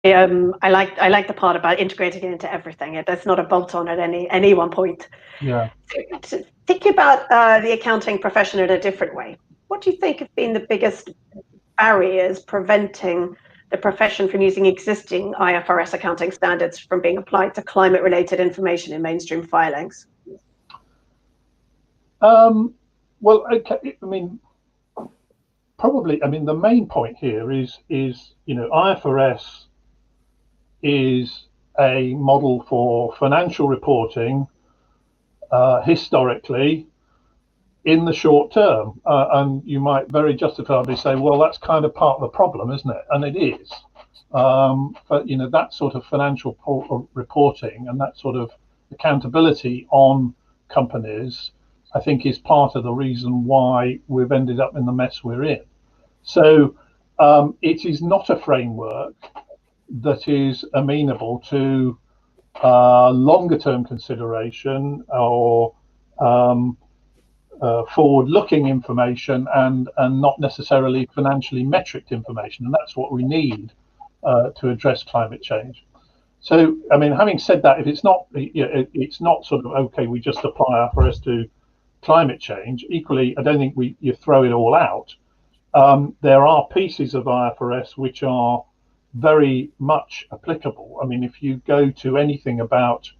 I like the part about integrating it into everything. That's not a bolt-on at any one point. Yeah. So, thinking about the accounting profession in a different way, what do you think have been the biggest barriers preventing the profession from using existing IFRS accounting standards from being applied to climate-related information in mainstream filings? Well, okay. I mean, probably. I mean, the main point here is IFRS is a model for financial reporting historically in the short term, and you might very justifiably say, well, that's kind of part of the problem, isn't it? And it is. But that sort of financial reporting and that sort of accountability on companies, I think, is part of the reason why we've ended up in the mess we're in. So it is not a framework that is amenable to longer term consideration or forward-looking information and not necessarily financially metriced information, and that's what we need to address climate change. So, I mean, having said that, if it's not, it's not sort of okay, we just apply IFRS to climate change. Equally, I don't think you throw it all out. There are pieces of IFRS which are very much applicable. I mean, if you go to anything about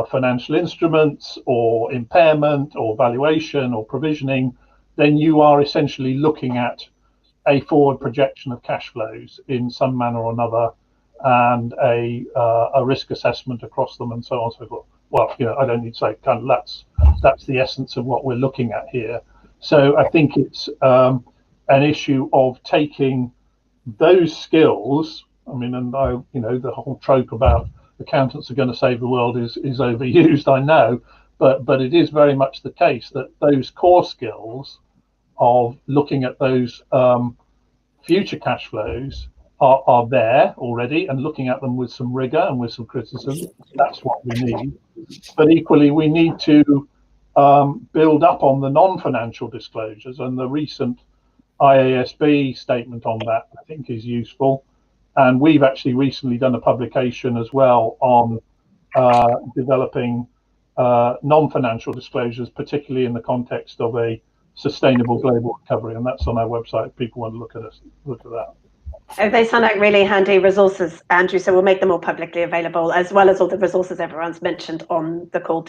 financial instruments or impairment or valuation or provisioning, then you are essentially looking at a forward projection of cash flows in some manner or another, and a risk assessment across them, and so on and so forth. Well, I don't need to say kind of that's the essence of what we're looking at here. So I think it's an issue of taking those skills. I mean, and the whole trope about accountants are going to save the world is overused, I know, but it is very much the case that those core skills of looking at those future cash flows are there already, and looking at them with some rigor and with some criticism. That's what we need. But equally, we need to build up on the non-financial disclosures, and the recent IASB statement on that, I think, is useful. And we've actually recently done a publication as well on developing non-financial disclosures, particularly in the context of a sustainable global recovery, and that's on our website if people want to look at that. They sound like really handy resources, Andrew, so we'll make them all publicly available, as well as all the resources everyone's mentioned on the call today.